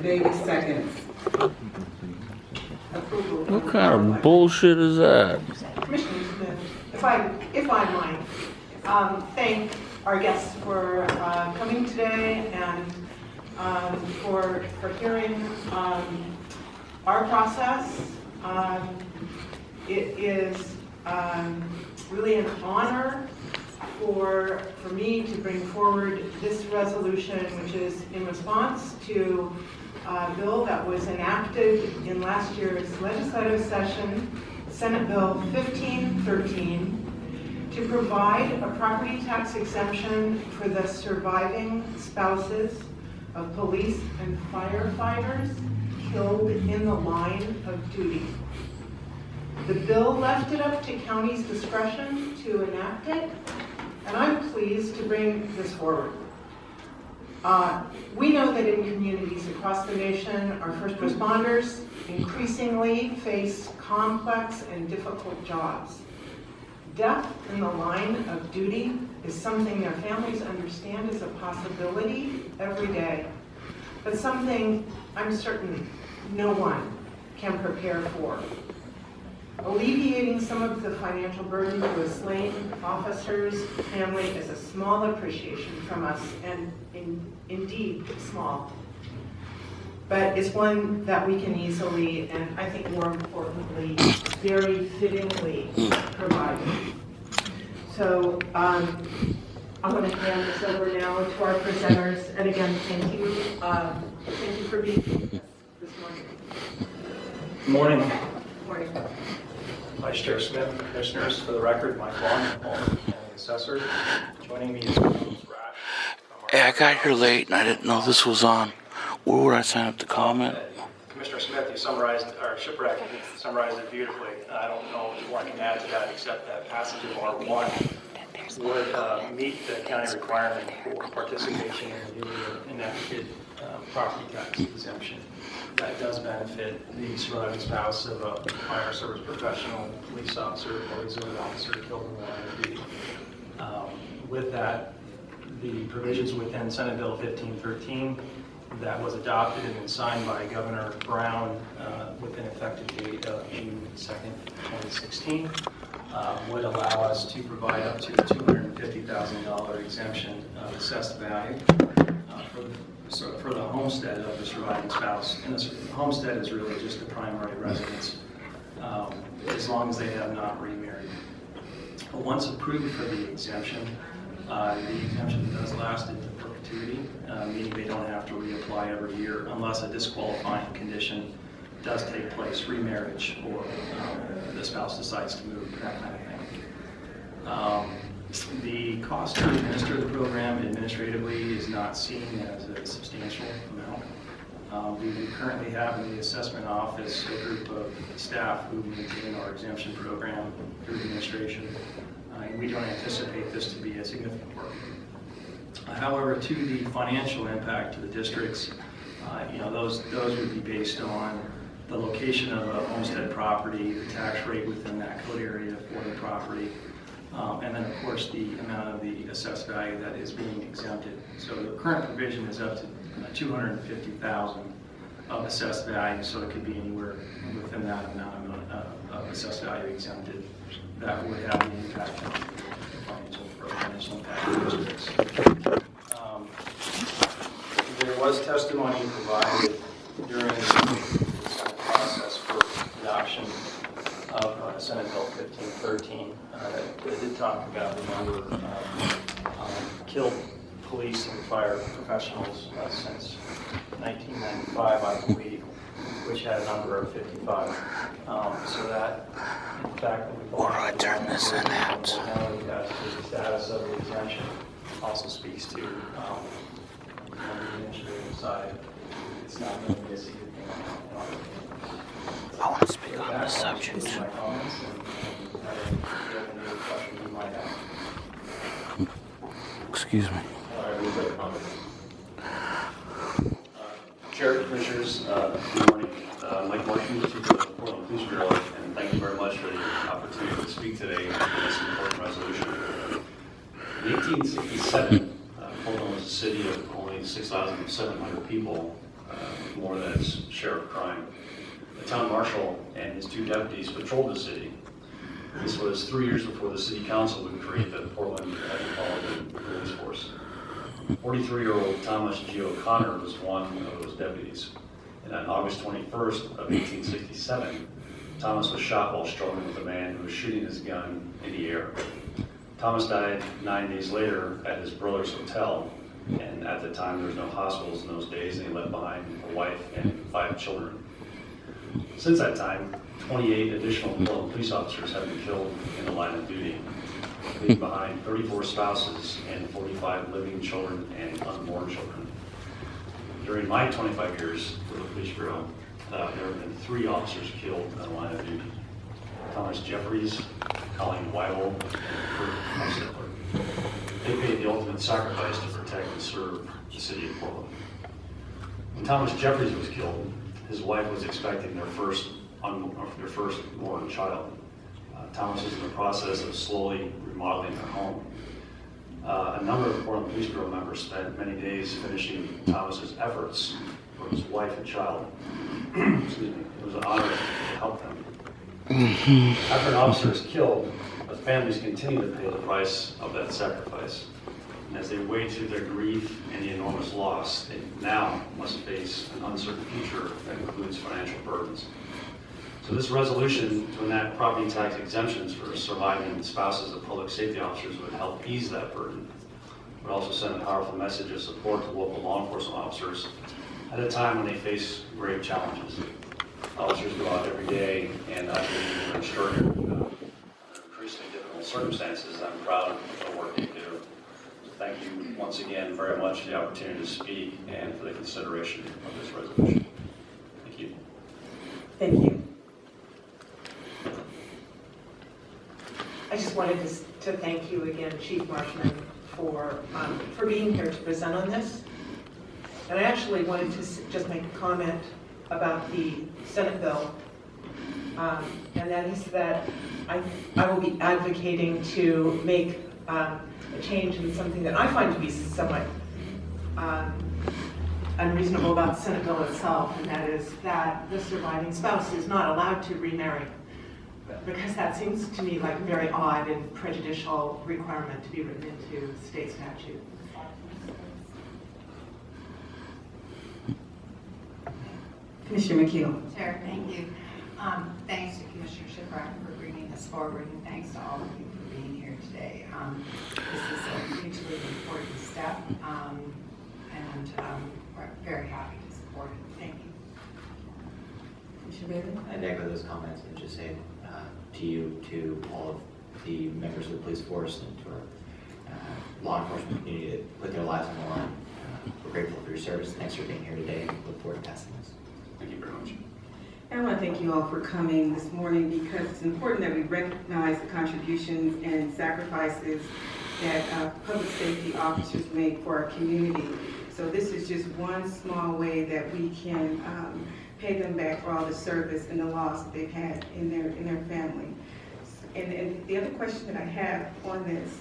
Davis seconds. What kind of bullshit is that? Commissioner Smith, if I might, thank our guests for coming today and for hearing our process. It is really an honor for me to bring forward this resolution, which is in response to a bill that was enacted in last year's legislative session, Senate Bill 1513, to provide a property tax exemption for the surviving spouses of police and firefighters killed in the line of duty. The bill left it up to county's discretion to enact it, and I'm pleased to bring this forward. We know that in communities across the nation, our first responders increasingly face complex and difficult jobs. Death in the line of duty is something their families understand is a possibility every day, but something I'm certain no one can prepare for. Alleviating some of the financial burden to a slain officer's family is a small appreciation from us, and indeed small. But it's one that we can easily, and I think more importantly, very fittingly provide. So I'm going to hand this over now to our presenters, and again, thank you for being here this morning. Good morning. Good morning. Vice Chair Smith, Commissioners, for the record, Mike Long, County Assessor. Joining me is Rash. Hey, I got here late and I didn't know this was on. Where would I sign up to comment? Commissioner Smith, you summarized, or Shipwreck, you summarized it beautifully. I don't know what I can add to that except that passage of R1 would meet the county requirement for participation in the newly enacted property tax exemption. That does benefit the surviving spouse of a fire service professional, police officer, auxiliary officer killed in the line of duty. With that, the provisions within Senate Bill 1513 that was adopted and signed by Governor Brown with an effective date of June 2nd, 2016, would allow us to provide up to a $250,000 exemption of assessed value for the homestead of the surviving spouse. And the homestead is really just the primary residence, as long as they have not remarried. But once approved for the exemption does last into perpetuity, meaning they don't have to reapply every year unless a disqualifying condition does take place, remarriage, or the spouse decides to move, that kind of thing. The cost to administer the program administratively is not seen as a substantial amount. We currently have in the assessment office a group of staff who maintain our exemption program through administration, and we don't anticipate this to be a significant work. However, to the financial impact to the districts, those would be based on the location of a homestead property, the tax rate within that code area for the property, and then of course the amount of the assessed value that is being exempted. So the current provision is up to $250,000 of assessed value, so it could be anywhere within that amount of assessed value exempted. That would have an impact on the financial impact of the districts. There was testimony provided during the process for adoption of Senate Bill 1513 that did talk about the number of killed police and fire professionals since 1995, I believe, which had a number of 55. So that, in fact, that we Or I turn this in out. the status of the exemption also speaks to on the administrative side. It's not going to be a significant amount. I want to speak on this subject. My comments and any questions you might have. Excuse me. Chair, Commissioners, good morning. Mike Martin, Chief of the Portland Police Bureau, and thank you very much for the opportunity to speak today on this important resolution. In 1867, Portland was a city of only 6,700 people, more than its share of crime. The town marshal and his 2 deputies patrolled the city. This was 3 years before the city council would create the Portland Metropolitan Police Force. 43-year-old Thomas G. O'Connor was one of those deputies. And on August 21st of 1867, Thomas was shot while struggling with a man who was shooting his gun in the air. Thomas died 9 days later at his brother's hotel, and at the time there was no hospitals in those days, and he left behind a wife and 5 children. Since that time, 28 additional Portland police officers have been killed in the line of duty, leaving behind 34 spouses and 45 living children and unborn children. During my 25 years with the police bureau, there have been 3 officers killed in the line of duty: Thomas Jeffries, Colleen Weibel, and Kurt Hustetler. They paid the ultimate sacrifice to protect and serve the city of Portland. When Thomas Jeffries was killed, his wife was expecting their firstborn child. Thomas is in the process of slowly remodeling their home. A number of Portland Police Bureau members spent many days finishing Thomas's efforts for his wife and child. Excuse me. It was an honor to help them. After an officer is killed, the families continue to pay the price of that sacrifice. And as they wade through their grief and the enormous loss, they now must face an uncertain future that includes financial burdens. So this resolution to enact property tax exemptions for surviving spouses of public safety officers would help ease that burden. It would also send a powerful message of support to local law enforcement officers at a time when they face grave challenges. Officers go out every day and I believe in extraordinary, increasingly difficult circumstances. I'm proud of the work they do. So thank you once again very much for the opportunity to speak and for the consideration of this resolution. Thank you. Thank you. I just wanted to thank you again, Chief Marshman, for being here to present on this. And I actually wanted to just make a comment about the Senate bill, and that is that I will be advocating to make a change in something that I find to be somewhat unreasonable about the Senate bill itself, and that is that the surviving spouse is not allowed to remarry, because that seems to me like a very odd and prejudicial requirement to be written into state statute. Commissioner McKeel. Chair, thank you. Thanks to Commissioner Shiprock for bringing this forward, and thanks to all of you for being here today. This is a hugely important step, and we're very happy to support it. Thank you. Commissioner Bailey. I'd echo those comments and just say to you, to all of the members of the police force and to our law enforcement community that put their lives on the line. We're grateful for your service. Thanks for being here today, and look forward to passing this. Thank you very much. And I want to thank you all for coming this morning, because it's important that we recognize the contributions and sacrifices that public safety officers make for our community. So this is just one small way that we can pay them back for all the service and the loss that they've had in their family. And the other question that I have on this,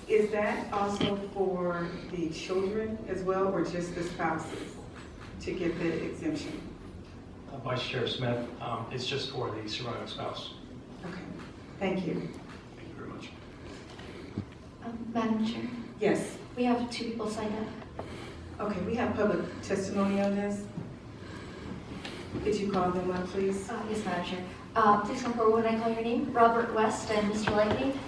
is that also for the children as well, or just the spouses to get the exemption? Vice Chair Smith, it's just for the surviving spouse. Okay, thank you. Thank you very much. Madam Chair, Yes, we have 2 people signed up. okay, we have public testimony on this. Could you call them up, please? Yes, Madam Chair. Please come forward when I call your name. Robert West and Mr. Lightning.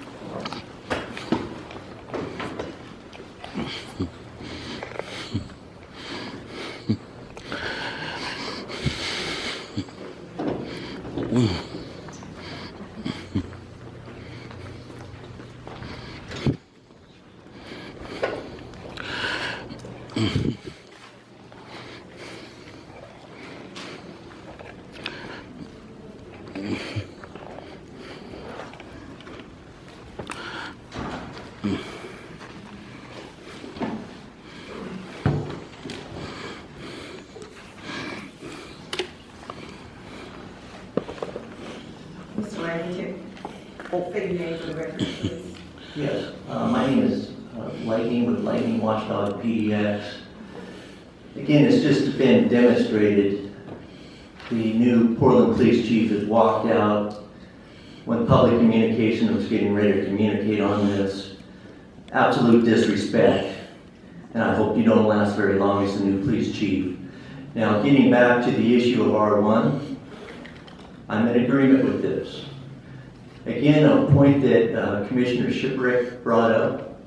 Mr. Lightning, say your name for the record, please. Yes, my name is Lightning with Lightning Watchdog PDX. The again, it's just been demonstrated. The new Portland Police Chief has walked out when public communication was getting ready to communicate on this. Absolute disrespect. And I hope you don't last very long as the new police chief. Now, getting back to the issue of R1, I'm in agreement with this. Again, a point that Commissioner Shipwreck brought up,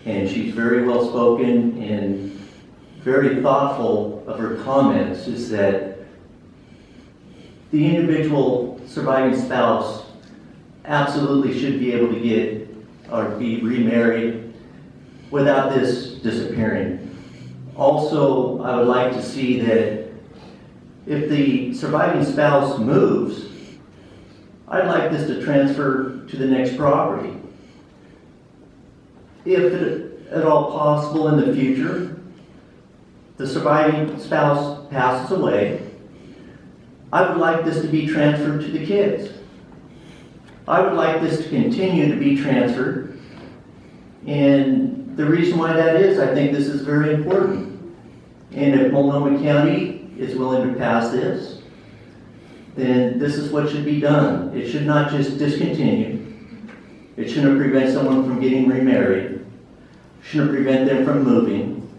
and she's very well spoken and very thoughtful of her comments, is that the individual surviving spouse absolutely should be able to get or be remarried without this disappearing. Also, I would like to see that if the surviving spouse moves, I'd like this to transfer to the next property. If at all possible in the future, the surviving spouse passes away, I would like this to be transferred to the kids. I would like this to continue to be transferred. And the reason why that is, I think this is very important. And if Multnomah County is willing to pass this, then this is what should be done. It should not just discontinue. It shouldn't prevent someone from getting remarried. It shouldn't prevent them from moving.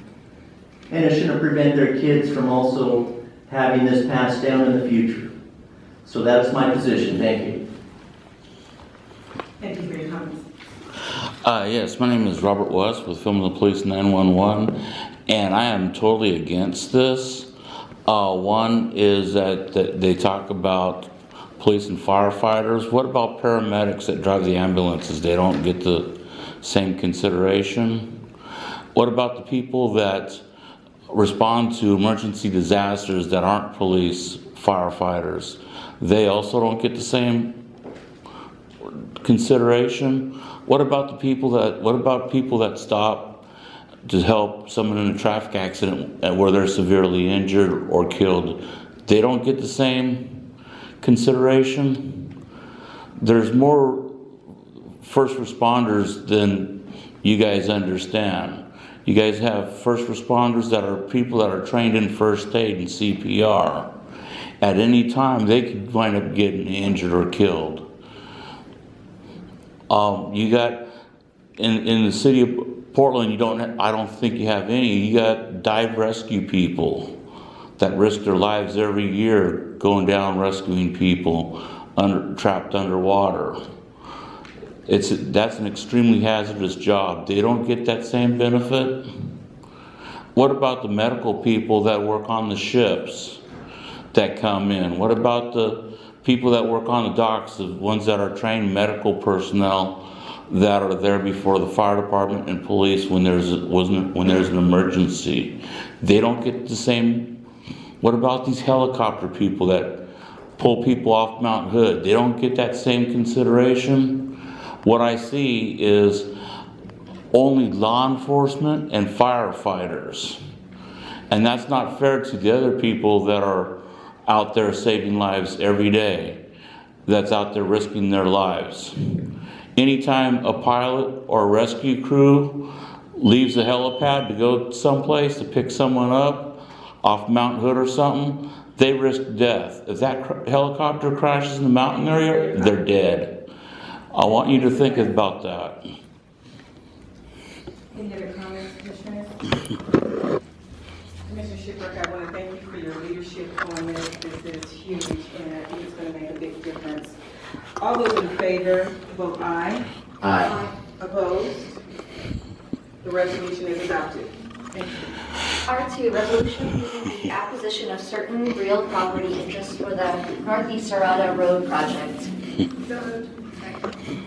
And it shouldn't prevent their kids from also having this passed down in the future. So that's my position. Thank you. Thank you for your comments. Yes, my name is Robert West with Film the Police 911, and I am totally against this. One is that they talk about police and firefighters. What about paramedics that drive the ambulances? They don't get the same consideration. What about the people that respond to emergency disasters that aren't police, firefighters? They also don't get the same consideration. What about people that stop to help someone in a traffic accident where they're severely injured or killed? They don't get the same consideration. There's more first responders than you guys understand. You guys have first responders that are people that are trained in first aid and CPR. At any time, they could wind up getting injured or killed. You got in the city of Portland, I don't think you have any. You got dive rescue people that risk their lives every year going down rescuing people trapped underwater. That's an extremely hazardous job. They don't get that same benefit. What about the medical people that work on the ships that come in? What about the people that work on the docks, the ones that are trained medical personnel that are there before the fire department and police when there's an emergency? They don't get the same. What about these helicopter people that pull people off Mount Hood? They don't get that same consideration. What I see is only law enforcement and firefighters. And that's not fair to the other people that are out there saving lives every day, that's out there risking their lives. Anytime a pilot or a rescue crew leaves a helipad to go someplace to pick someone up off Mount Hood or something, they risk death. If that helicopter crashes in the mountain area, they're dead. I want you to think about that. Any other comments, Commissioners? Commissioner Shipwreck, I want to thank you for your leadership on this. This is huge, and I think it's going to make a big difference. All those in favor, vote aye. Aye. Opposed? The resolution is adopted. Thank you. R2, resolution approving the acquisition of certain real property interests for the Northeast Arada Road project. So moved. Second.